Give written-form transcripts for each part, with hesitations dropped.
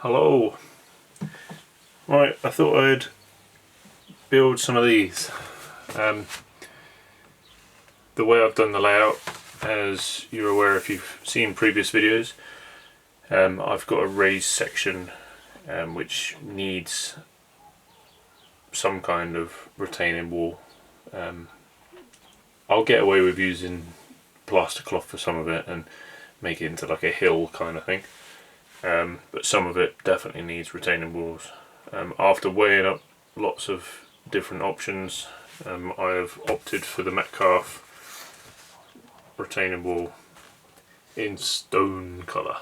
Hello. Right, I thought I'd build some of these. The way I've done the layout, as you're aware if you've seen previous videos, I've got a raised section which needs some kind of retaining wall. I'll get away with using plaster cloth for some of it and make it into like a hill kind of thing. But some of it definitely needs retaining walls. After weighing up lots of different options, I have opted for the Metcalfe retaining wall in stone colour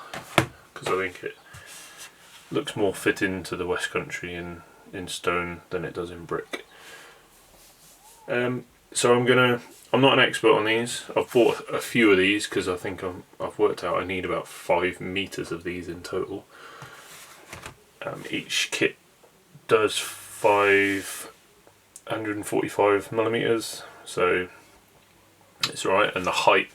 because I think it looks more fitting to the West Country in stone than it does in brick. So I'm not an expert on these. I've bought a few of these because I think I've worked out I need about 5 meters of these in total. Each kit does 545 millimeters, so it's right, and the height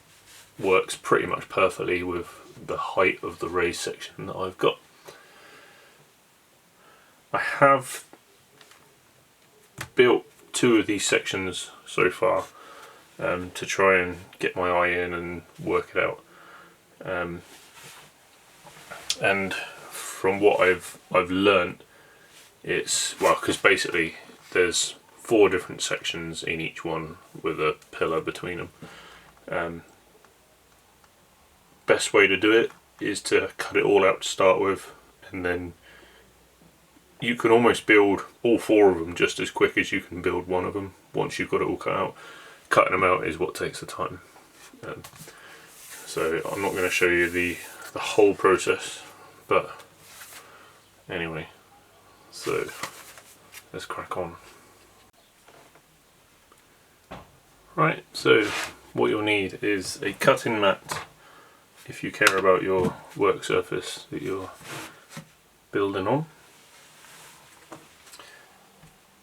works pretty much perfectly with the height of the raised section that I've got. I have built 2 of these sections so far to try and get my eye in and work it out. And from what I've learnt, it's, well, because basically there's 4 different sections in each one with a pillar between them. Best way to do it is to cut it all out to start with, and then you can almost build all 4 of them just as quick as you can build one of them once you've got it all cut out. Cutting them out is what takes the time. So I'm not going to show you the whole process, but anyway, so let's crack on. Right, so what you'll need is a cutting mat if you care about your work surface that you're building on,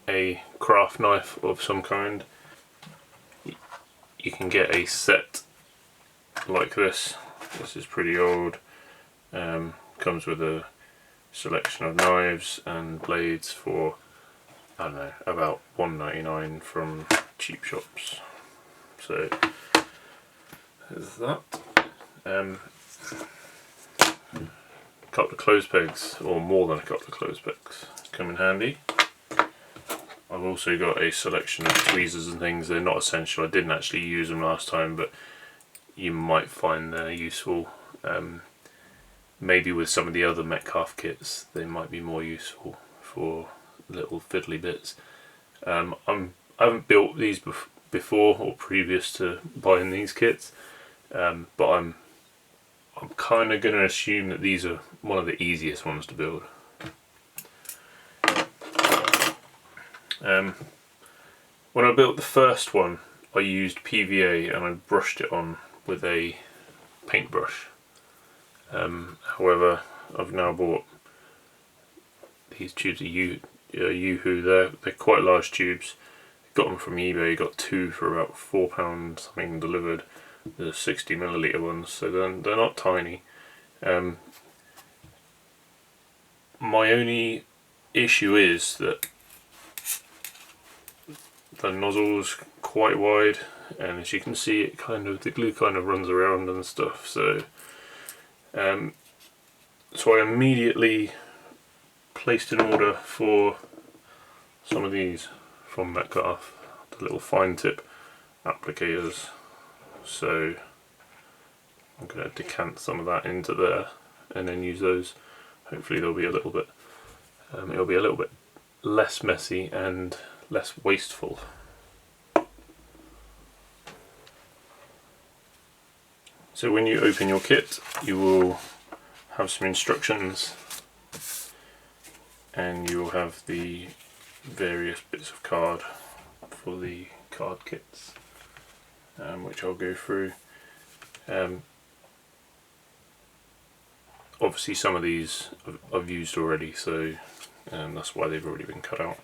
a craft knife of some kind. You can get a set like this. This is pretty old. Comes with a selection of knives and blades for, I don't know, about $1.99 from cheap shops. So there's that. A couple of clothes pegs, or more than a couple of clothes pegs, come in handy. I've also got a selection of tweezers and things. They're not essential. I didn't actually use them last time, but you might find they're useful. Maybe with some of the other Metcalfe kits they might be more useful for little fiddly bits. I haven't built these before or previous to buying these kits, but I'm kind of going to assume that these are one of the easiest ones to build. When I built the first one, I used PVA and I brushed it on with a paintbrush. However, I've now bought these tubes of Yoo-hoo. They're quite large tubes. Got them from eBay. Got 2 for about £4 something delivered. The 60ml ones, so they're not tiny. My only issue is that the nozzle's quite wide, and as you can see, the glue kind of runs around and stuff. So I immediately placed an order for some of these from Metcalfe, the little fine tip applicators. So I'm going to decant some of that into there and then use those. Hopefully they'll be a little bit, it'll be a little bit less messy and less wasteful. So when you open your kit, you will have some instructions, and you will have the various bits of card for the card kits, which I'll go through. Obviously some of these I've used already, so that's why they've already been cut out.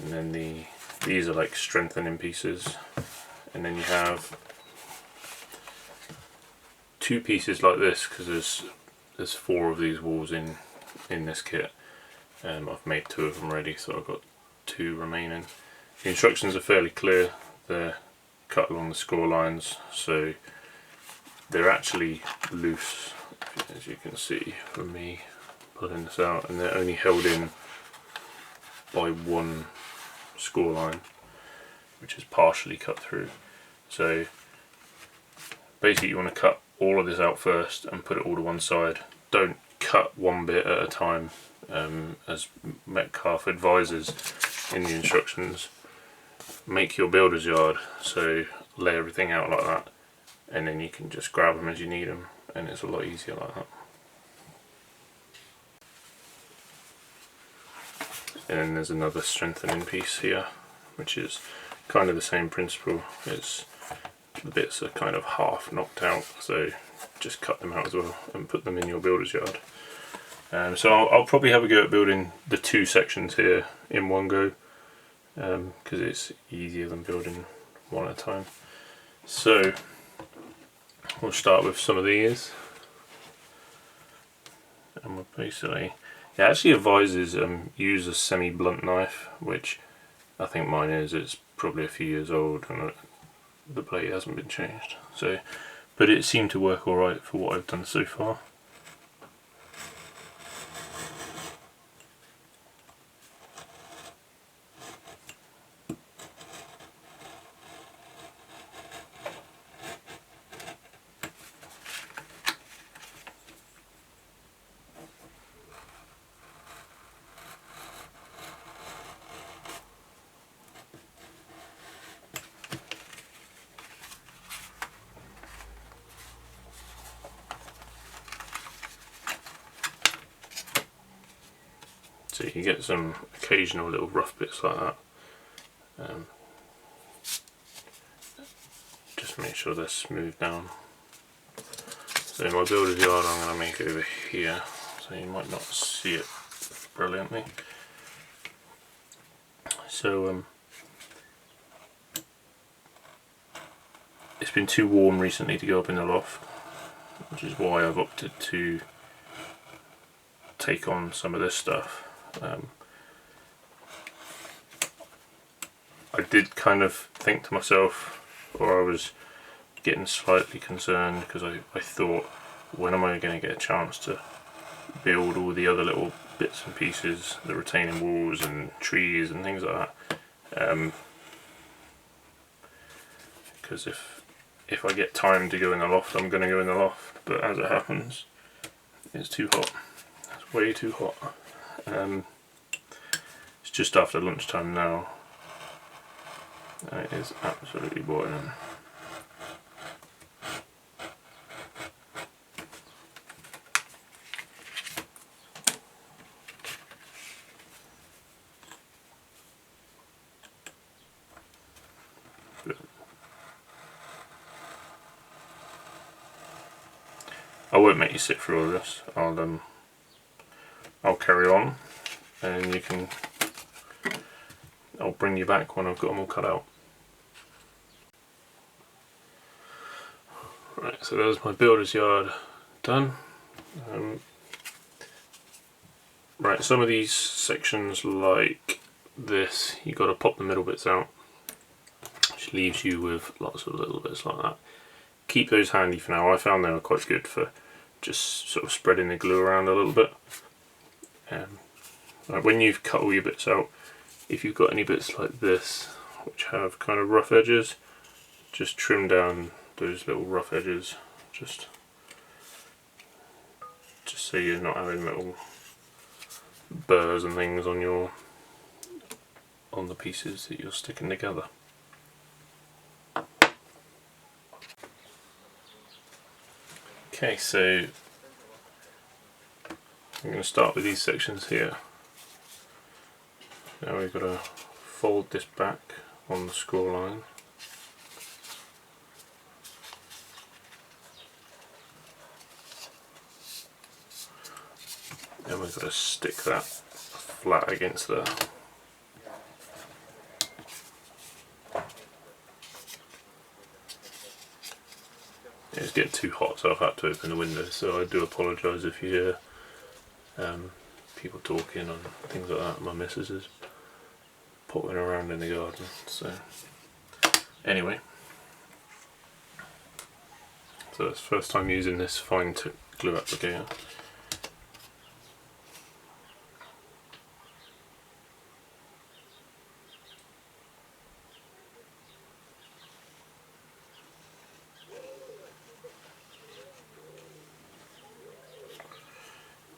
And then these are like strengthening pieces, and then you have 2 pieces like this, because there's there's 4 of these walls in this kit. I've made 2 of them ready, so I've got 2 remaining. The instructions are fairly clear. They're cut along the score lines, so they're actually loose, as you can see from me pulling this out, and they're only held in by 1 score line, which is partially cut through. So basically you want to cut all of this out first and put it all to one side. Don't cut one bit at a time, as Metcalfe advises in the instructions. Make your builder's yard, so lay everything out like that, and then you can just grab them as you need them, and it's a lot easier like that. And then there's another strengthening piece here, which is kind of the same principle. It's the bits are kind of half knocked out, so just cut them out as well and put them in your builder's yard. So I'll probably have a go at building the 2 sections here in one go, because it's easier than building one at a time. So we'll start with some of these, and we'll basically, it actually advises use a semi-blunt knife, which I think mine is. It's probably a few years old and the blade hasn't been changed. So, but it seemed to work alright for what I've done so far. So you get some occasional little rough bits like that. Just make sure they're smoothed down. So my builder's yard I'm going to make over here, so you might not see it brilliantly. So it's been too warm recently to go up in the loft, which is why I've opted to take on some of this stuff. I did kind of think to myself, or I was getting slightly concerned, because I thought, when am I going to get a chance to build all the other little bits and pieces, the retaining walls and trees and things like that, because if I get time to go in the loft, I'm going to go in the loft, but as it happens, it's too hot. It's way too hot. It's just after lunchtime now, and it is absolutely boiling. I won't make you sit through all this. I'll carry on, and you can. I'll bring you back when I've got them all cut out. Right, so there's my builder's yard done. Right, some of these sections like this, you've got to pop the middle bits out, which leaves you with lots of little bits like that. Keep those handy for now. I found they were quite good for just sort of spreading the glue around a little bit. Like when you've cut all your bits out, if you've got any bits like this which have kind of rough edges, just trim down those little rough edges, just so you're not having little burrs and things on the pieces that you're sticking together. Okay, so I'm going to start with these sections here. Now we've got to fold this back on the score line. Then we've got to stick that flat against there. It's getting too hot, so I've had to open the window, so I do apologise if you hear people talking and things like that. My missus is pottering around in the garden, so anyway. So it's the first time using this fine tip glue applicator.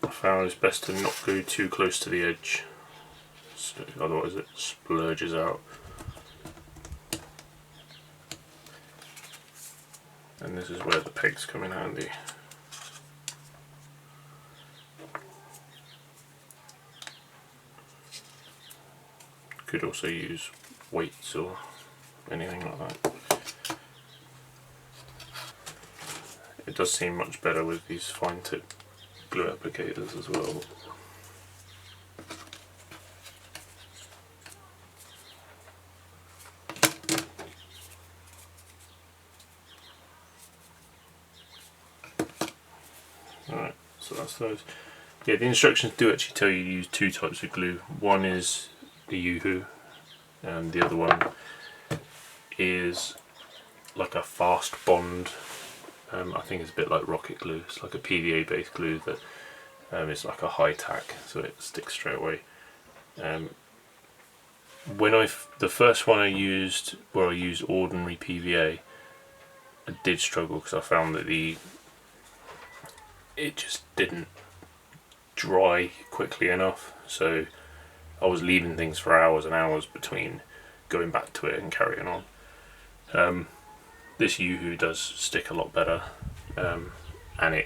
I found it's best to not go too close to the edge, so otherwise it splurges out. And this is where the pegs come in handy. Could also use weights or anything like that. It does seem much better with these fine tip glue applicators as well. Alright, so that's those. Yeah, the instructions do actually tell you to use two types of glue. One is the Yoo-hoo, and the other one is like a fast bond. I think it's a bit like rocket glue. It's like a PVA based glue that is like a high tack, so it sticks straight away. When the first one I used, where I used ordinary PVA, I did struggle because I found that it just didn't dry quickly enough, so I was leaving things for hours and hours between going back to it and carrying on. This Yoo-hoo does stick a lot better, and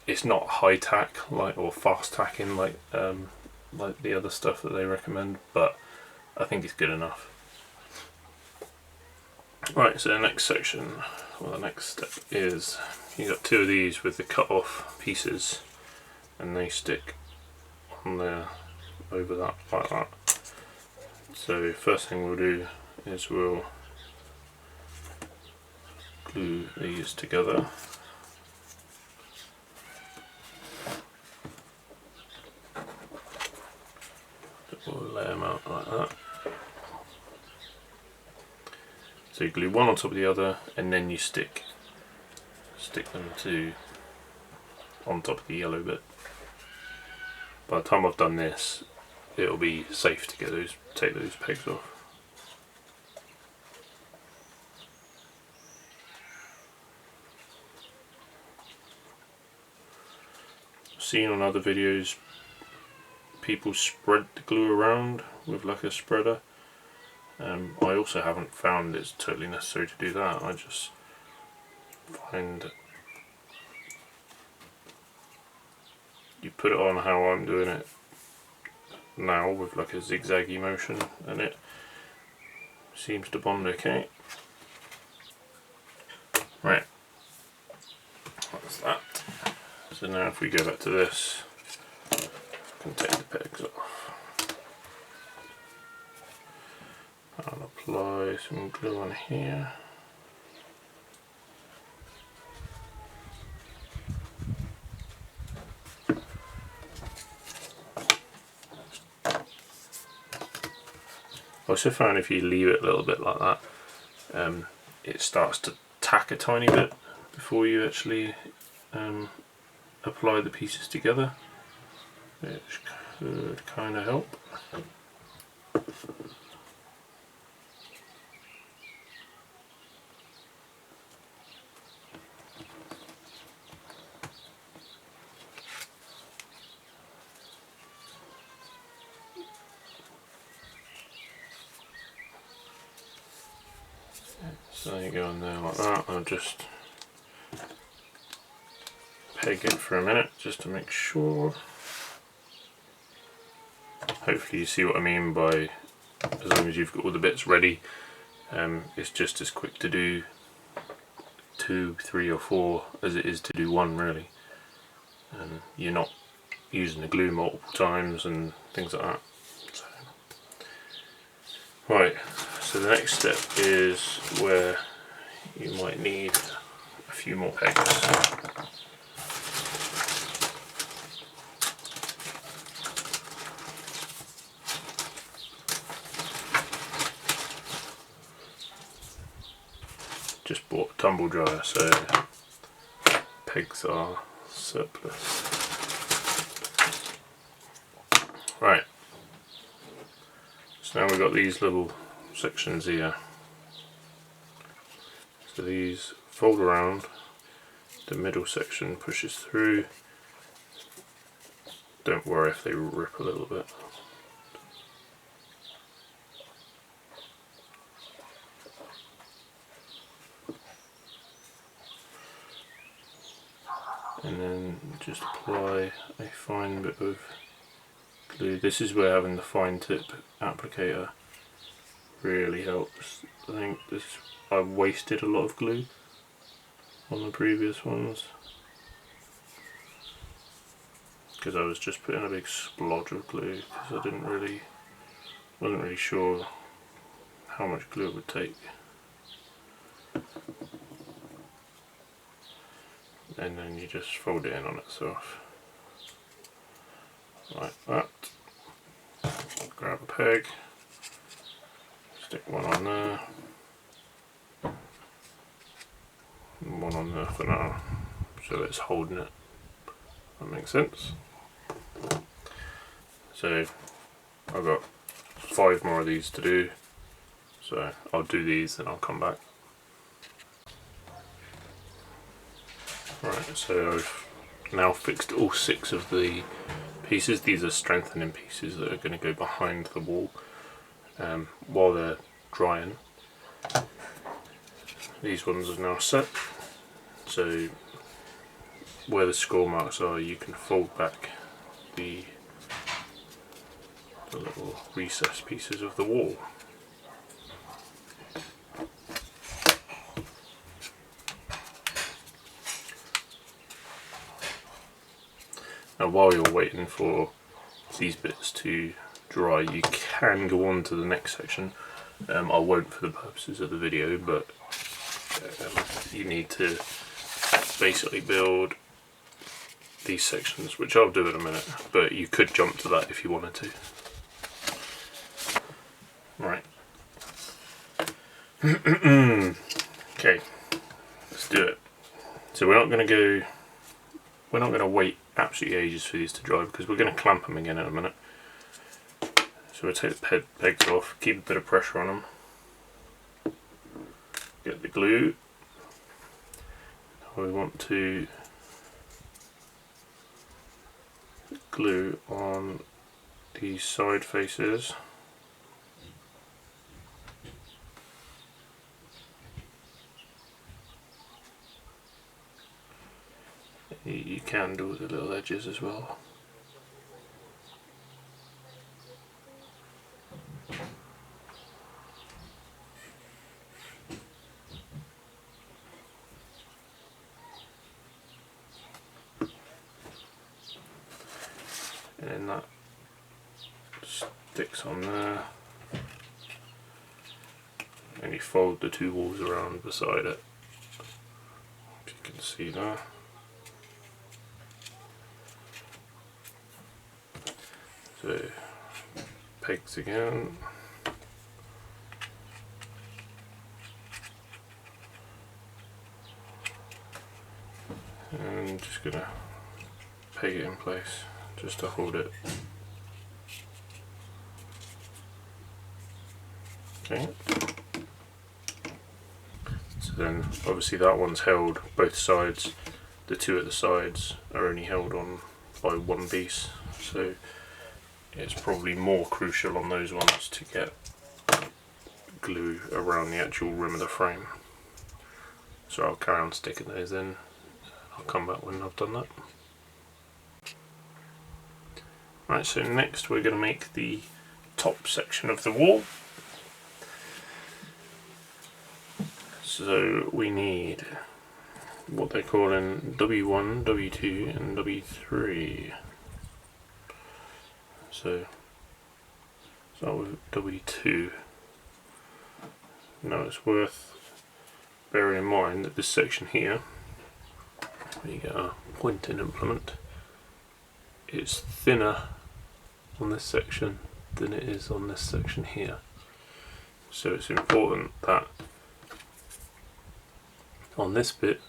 it's not high tack or fast tacking like the other stuff that they recommend, but I think it's good enough. Right, so the next section, well, the next step is you got two of these with the cut off pieces, and they stick on there over that like that. So first thing we'll do is we'll glue these together. We'll lay them out like that. So you glue one on top of the other, and then you stick them on top of the yellow bit. By the time I've done this, it'll be safe to take those pegs off. Seen on other videos, people spread the glue around with like a spreader. I also haven't found it's totally necessary to do that. I just find you put it on how I'm doing it now with like a zigzaggy motion, and it seems to bond okay. Right, that's that. So now if we go back to this, I can take the pegs off. I'll apply some glue on here. I also found if you leave it a little bit like that, it starts to tack a tiny bit before you actually apply the pieces together, which could kind of help. So you go in there like that. I'll just peg it for a minute just to make sure. Hopefully you see what I mean by, as long as you've got all the bits ready, it's just as quick to do 2, 3 or 4 as it is to do 1 really. And you're not using the glue multiple times and things like that. So. Right, so the next step is where you might need a few more pegs. Just bought a tumble dryer, so pegs are surplus. Right, so now we've got these little sections here. So these fold around, the middle section pushes through. Don't worry if they rip a little bit. And then just apply a fine bit of glue. This is where having the fine tip applicator really helps. I think I wasted a lot of glue on the previous ones because I was just putting a big splodge of glue because I wasn't really sure how much glue it would take. And then you just fold it in on itself like that. Grab a peg, stick one on there, and one on there for now, so it's holding it. That makes sense. So I've got 5 more of these to do, so I'll do these and I'll come back. Right, so I've now fixed all 6 of the pieces. These are strengthening pieces that are going to go behind the wall while they're drying. These ones are now set, so where the score marks are you can fold back the little recessed pieces of the wall. Now while you're waiting for these bits to dry, you can go on to the next section. I won't for the purposes of the video, but you need to basically build these sections, which I'll do in a minute, but you could jump to that if you wanted to. Right. Okay, let's do it. So we're not going to wait absolutely ages for these to dry because we're going to clamp them again in a minute. So we'll take the pegs off, keep a bit of pressure on them, get the glue. Now we want to glue on these side faces. You can do the little edges as well. And then that sticks on there. And you fold the 2 walls around beside it. If you can see that. So, pegs again. And just gonna peg it in place just to hold it. Okay. So then obviously that one's held both sides. The 2 at the sides are only held on by 1 piece. So it's probably more crucial on those ones to get glue around the actual rim of the frame. So I'll carry on sticking those in. I'll come back when I've done that. Right, so next we're going to make the top section of the wall. So we need what they're calling W1, W2 and W3. So start with W2. Now it's worth bearing in mind that this section here we get our pointing implement. It's thinner on this section than it is on this section here. So it's important that on this bit,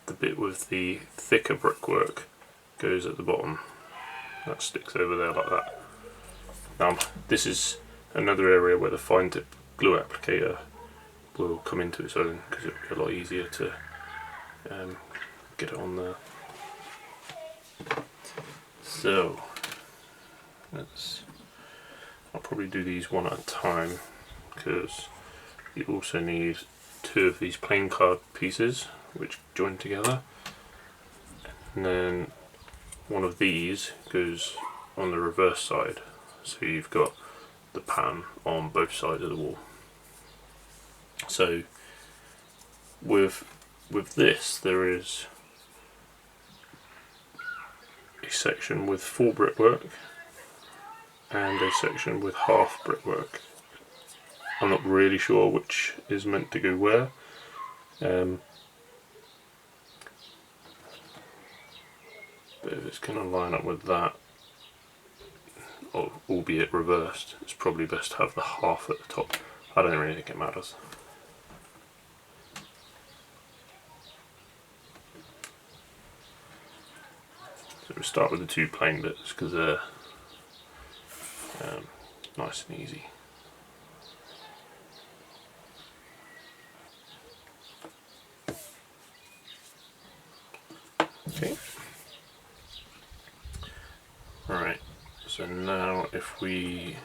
the bit with the thicker brickwork goes at the bottom. That sticks over there like that. Now this is another area where the fine tip glue applicator will come into its own, because it will be a lot easier to get it on there. So I'll probably do these one at a time, because you also need 2 of these plain card pieces which join together, and then one of these goes on the reverse side, so you've got the pattern on both sides of the wall. So with this, there is a section with full brickwork and a section with half brickwork. I'm not really sure which is meant to go where. But if it's going to line up with that, albeit reversed, it's probably best to have the half at the top. I don't really think it matters. So we'll start with the 2 plain bits, because they're nice and easy. Okay. Alright, so now if we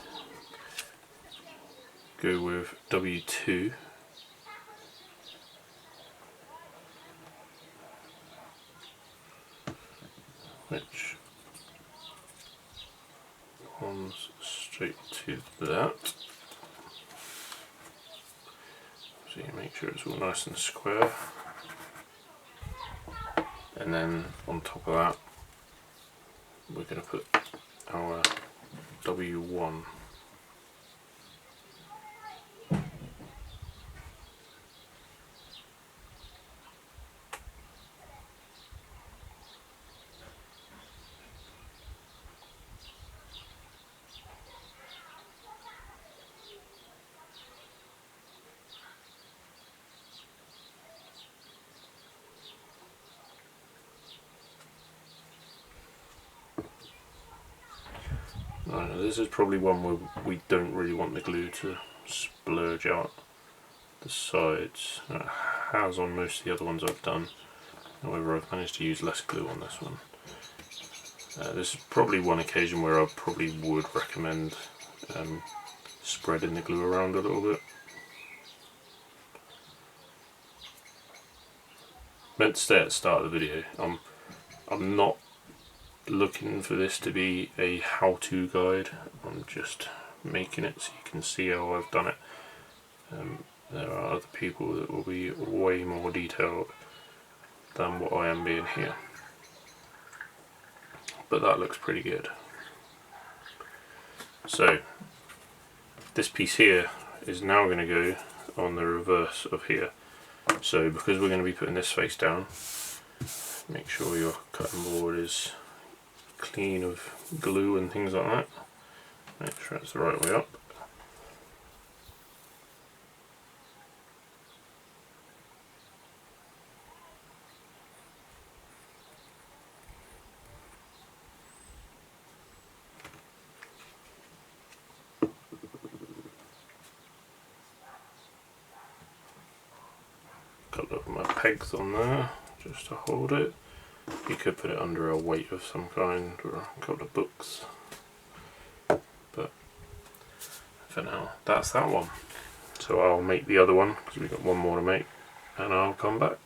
go with W2, which comes straight to that, so you make sure it's all nice and square, and then on top of that we're going to put our W1. This is probably one where we don't really want the glue to splurge out the sides. It has on most of the other ones I've done, however I've managed to use less glue on this one. This is probably one occasion where I probably would recommend spreading the glue around a little bit. Meant to stay at the start of the video. I'm not looking for this to be a how-to guide. I'm just making it so you can see how I've done it. There are other people that will be way more detailed than what I am being here, but that looks pretty good. So this piece here is now going to go on the reverse of here. So because we're going to be putting this face down, make sure your cutting board is clean of glue and things like that. Make sure it's the right way up. Couple of my pegs on there just to hold it. You could put it under a weight of some kind or a couple of books, but for now that's that one. So I'll make the other one because we've got one more to make, and I'll come back.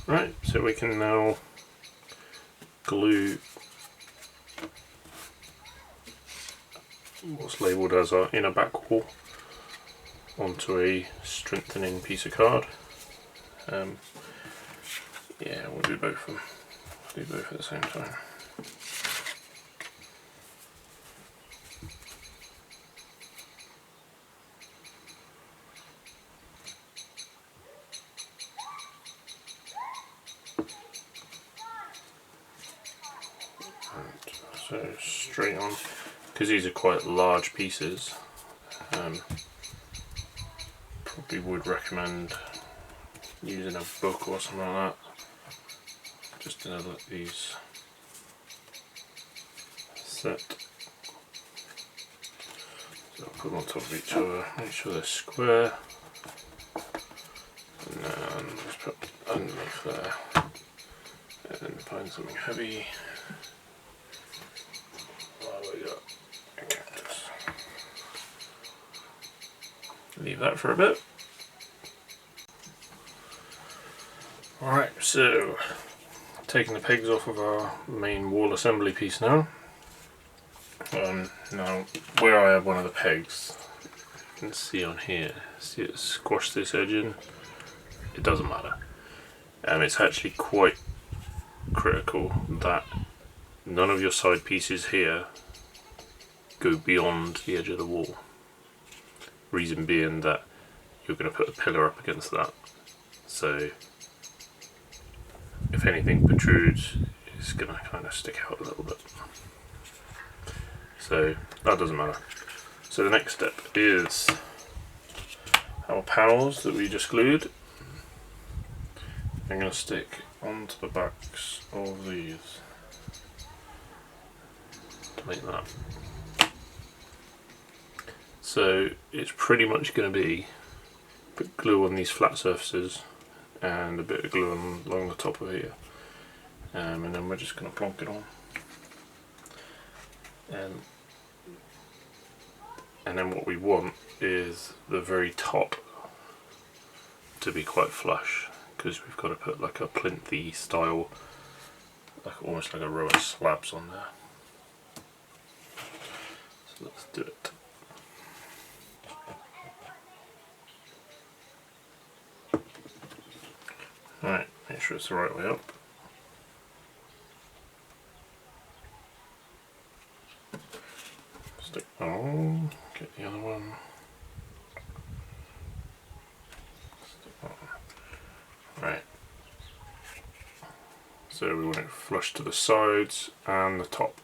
Right, so we can now glue what's labelled as our inner back wall onto a strengthening piece of card. Yeah, we'll do both of them. Do both at the same time. So straight on, because these are quite large pieces, probably would recommend using a book or something like that, just to let these set. So I'll put them on top of each other, make sure they're square, and then just put underneath there, and then find something heavy. We got a cactus. Leave that for a bit. Alright, so taking the pegs off of our main wall assembly piece now. Now, where I have one of the pegs, you can see on here, see it squashed this edge in. It doesn't matter. It's actually quite critical that none of your side pieces here go beyond the edge of the wall. Reason being that you're going to put a pillar up against that. So if anything protrudes, it's going to kind of stick out a little bit. So that doesn't matter. So the next step is our panels that we just glued. I'm going to stick onto the backs of these to make that. So it's pretty much going to be a bit of glue on these flat surfaces and a bit of glue along the top of here, and then we're just going to plonk it on. And then what we want is the very top to be quite flush, because we've got to put like a plinthy style, like almost like a row of slabs on there. So let's do it. Alright, make sure it's the right way up. Stick on, get the other one. Stick on. Right. So we want it flush to the sides and the top.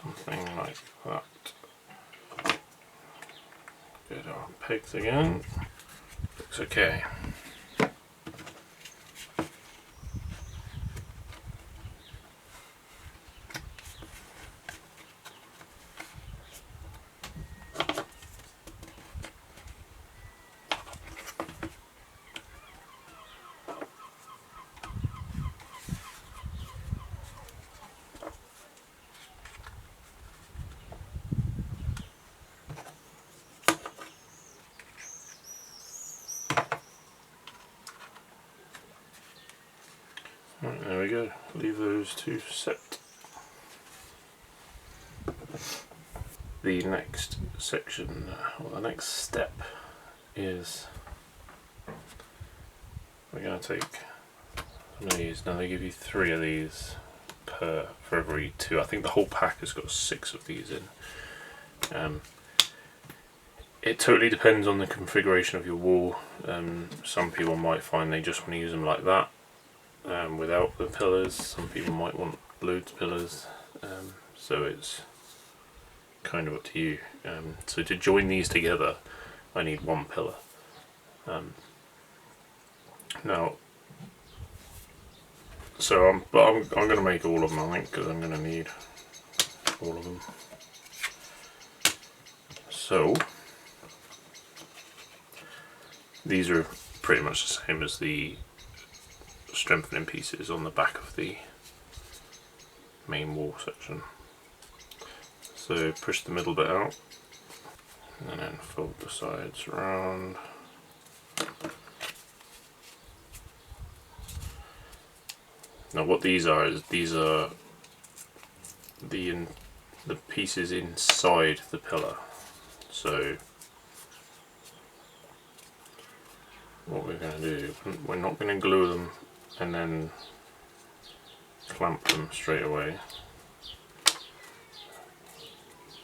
Something like that. Get our pegs again. Looks okay. Right, there we go. Leave those two set. The next section, or the next step, is we're going to take some of these. Now they give you 3 of these for every 2. I think the whole pack has got 6 of these in. It totally depends on the configuration of your wall. Some people might find they just want to use them like that, without the pillars. Some people might want loads of pillars, so it's kind of up to you. So to join these together, I need 1 pillar. Now, so I'm going to make all of them, I think, because I'm going to need all of them. So these are pretty much the same as the strengthening pieces on the back of the main wall section. So push the middle bit out and then fold the sides around. Now what these are is the pieces inside the pillar. So what we're going to do, we're not going to glue them and then clamp them straight away.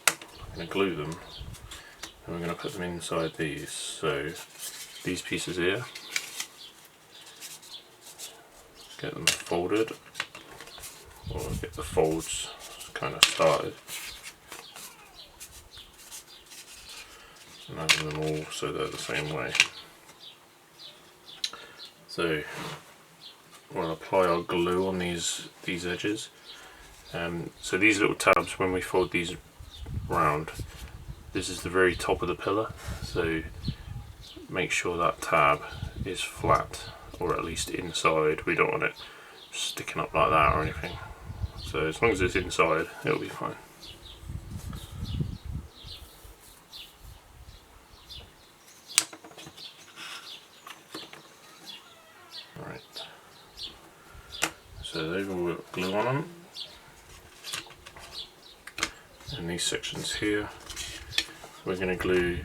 I'm going to glue them and we're going to put them inside these. So these pieces here, get them folded, or get the folds kind of started, and have them all so they're the same way. So we'll apply our glue on these edges. So these little tabs, when we fold these round, this is the very top of the pillar, so make sure that tab is flat, or at least inside. We don't want it sticking up like that or anything. So as long as it's inside, it'll be fine. Right. So they've all got glue on them. And these sections here, we're going to glue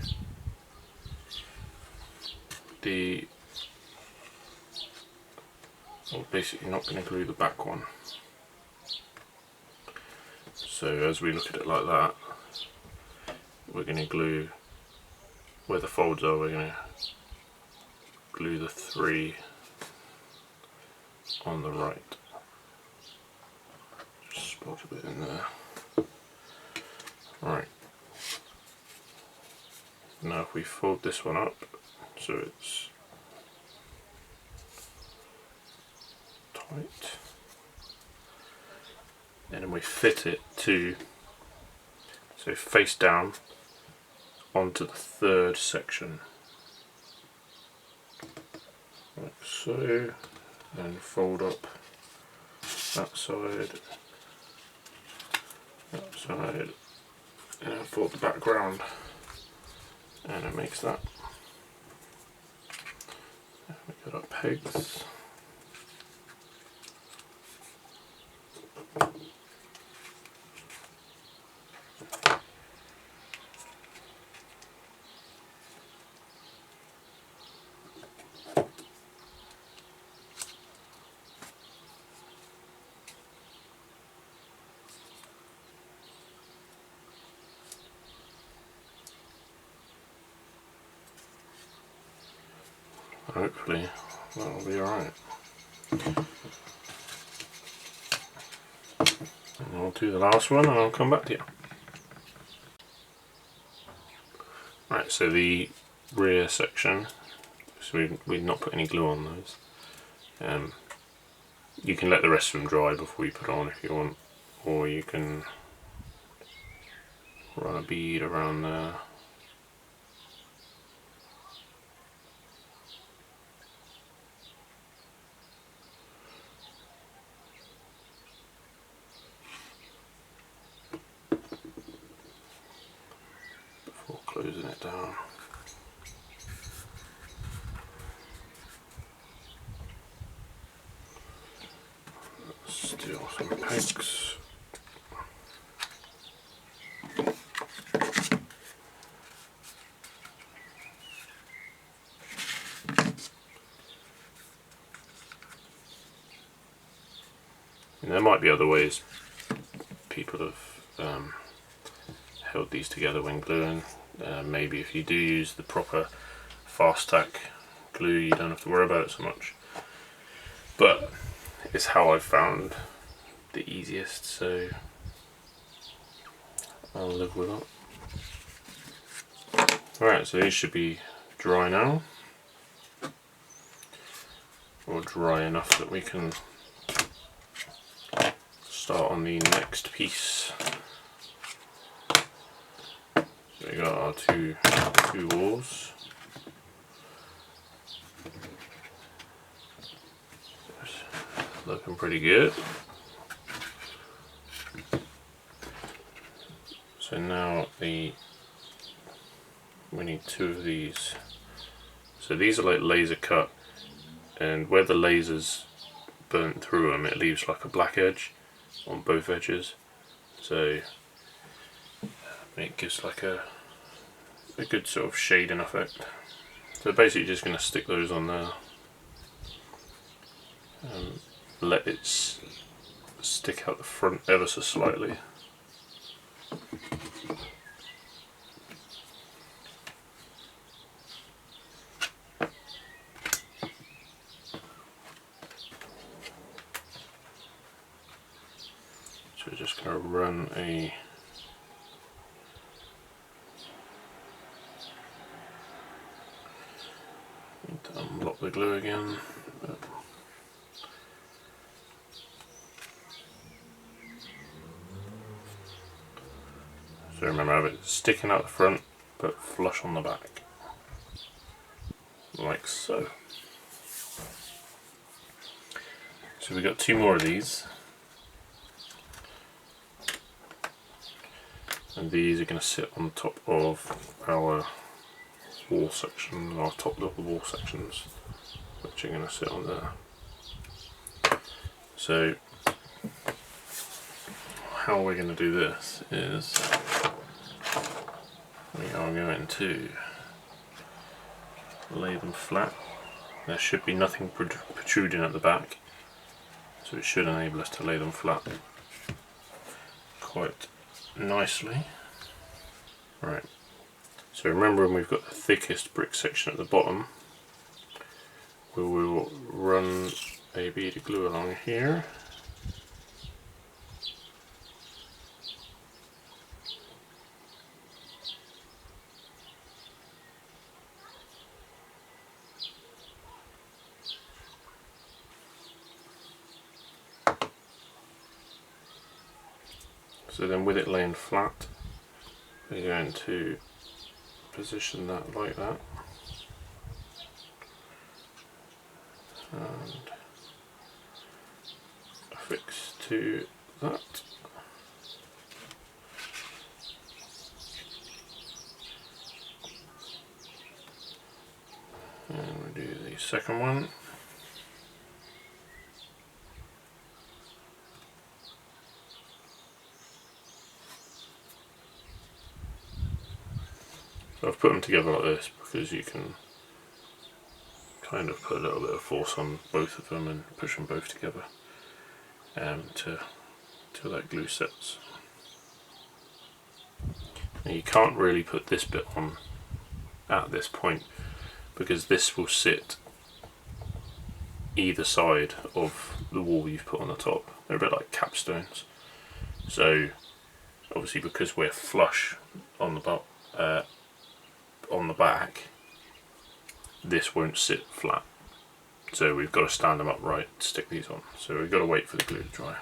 basically not going to glue the back one. So as we look at it like that, we're going to glue where the folds are. We're going to glue the 3 on the right. Just spot a bit in there. Right, now if we fold this one up so it's tight, and then we fit it so face down onto the 3rd section, like so, and fold up that side, and fold the background, and it makes that. We got our pegs. Hopefully that'll be alright. And I'll do the last one and I'll come back to you. Right, so the rear section, so we've not put any glue on those. You can let the rest of them dry before you put on if you want, or you can run a bead around there. Closing it down. Steal some pegs. And there might be other ways people have held these together when gluing. Maybe if you do use the proper fast tack glue, you don't have to worry about it so much, but it's how I've found the easiest, so I'll live with it. Alright, so these should be dry now, or dry enough that we can start on the next piece. So we got our two walls. Looking pretty good. So now we need 2 of these. So these are like laser cut, and where the laser's burnt through them, it leaves like a black edge on both edges. So it gives like a good sort of shading effect. So basically just going to stick those on there and let it stick out the front ever so slightly. just going to run a need to unblock the glue again. So remember, have it sticking out the front but flush on the back, like so. So we've got 2 more of these, and these are going to sit on top of our wall sections, our top of the wall sections, which are going to sit on there. So how we're going to do this is we are going to lay them flat. There should be nothing protruding at the back, so it should enable us to lay them flat quite nicely. Right, so remember, when we've got the thickest brick section at the bottom, we will run a bead of glue along here. So then, with it laying flat, we're going to position that like that, and affix to that. And we do the second one. So I've put them together like this because you can kind of put a little bit of force on both of them and push them both together till that glue sets. Now you can't really put this bit on at this point because this will sit either side of the wall you've put on the top. They're a bit like capstones. So obviously, because we're flush on the back, this won't sit flat. So we've got to stand them upright to stick these on. So we've got to wait for the glue to dry.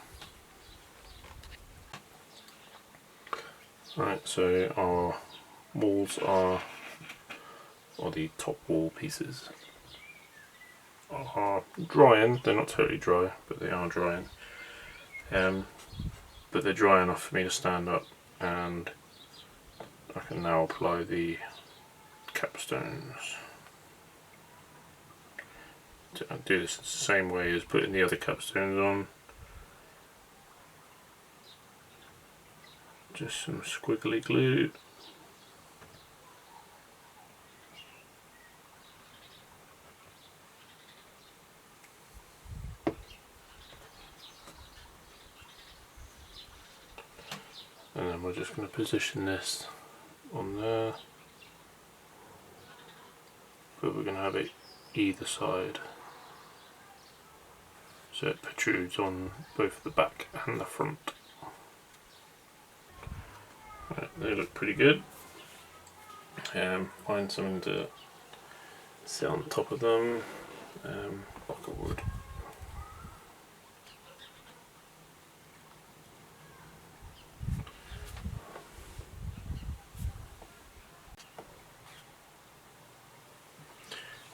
Right, so our walls are, or the top wall pieces are drying. They're not totally dry, but they are drying. But they're dry enough for me to stand up, and I can now apply the capstones. I'll do this the same way as putting the other capstones on. Just some squiggly glue. And then we're just going to position this on there, but we're going to have it either side, so it protrudes on both the back and the front. Right, they look pretty good. Find something to sit on top of them, block of wood.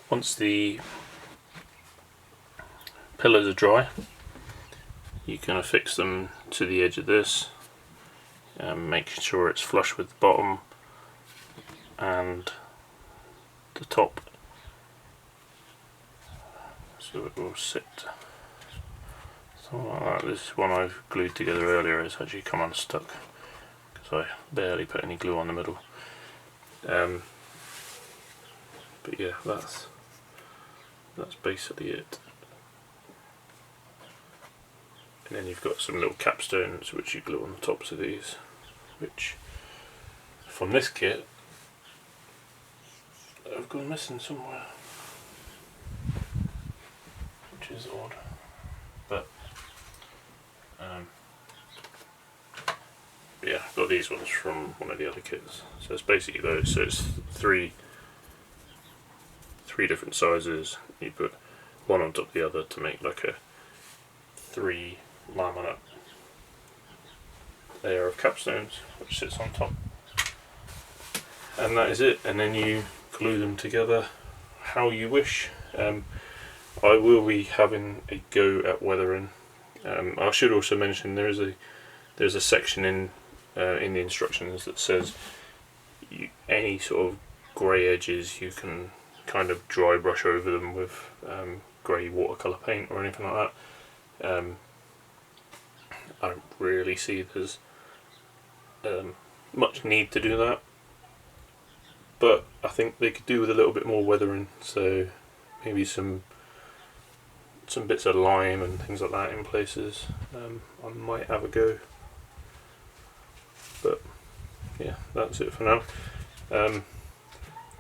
Once the pillars are dry, you can affix them to the edge of this, make sure it's flush with the bottom and the top, so it will sit something like that. This one I've glued together earlier has actually come unstuck because I barely put any glue on the middle. But yeah, that's basically it. And then you've got some little capstones which you glue on the tops of these, which from this kit have gone missing somewhere, which is odd, but got these ones from one of the other kits. So it's basically those. So it's three different sizes. You put one on top of the other to make like a 3 laminate layer of capstones, which sits on top. And that is it. And then you glue them together how you wish. I will be having a go at weathering. I should also mention there's a section in the instructions that says any sort of grey edges you can kind of dry brush over them with grey watercolour paint or anything like that. I don't really see there's much need to do that, but I think they could do with a little bit more weathering, so maybe some bits of lime and things like that in places. I might have a go, but yeah, that's it for now.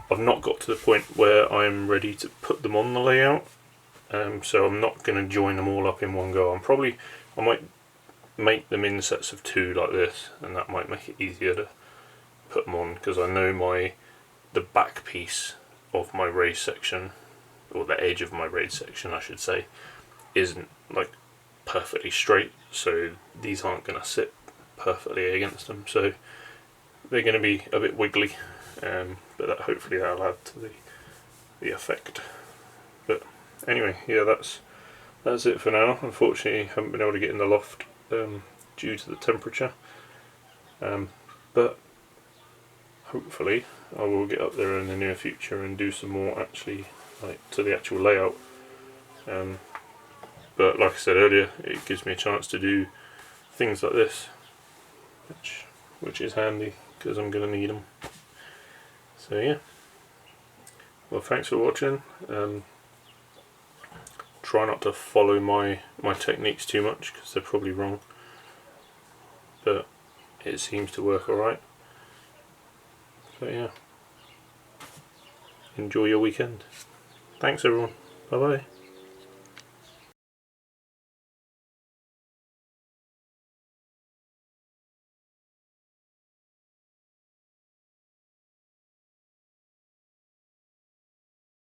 I've not got to the point where I'm ready to put them on the layout, so I'm not going to join them all up in one go. I might make them in sets of 2 like this, and that might make it easier to put them on, because I know the back piece of my raised section, or the edge of my raised section I should say, isn't like perfectly straight, so these aren't going to sit perfectly against them, so they're going to be a bit wiggly, but hopefully that'll add to the effect. But anyway, yeah, that's it for now. Unfortunately, I haven't been able to get in the loft due to the temperature, but hopefully I will get up there in the near future and do some more actually, like, to the actual layout. But like I said earlier, it gives me a chance to do things like this, which is handy because I'm going to need them. So yeah, well, thanks for watching. Try not to follow my techniques too much because they're probably wrong, but it seems to work alright. So yeah, enjoy your weekend. Thanks everyone, bye bye.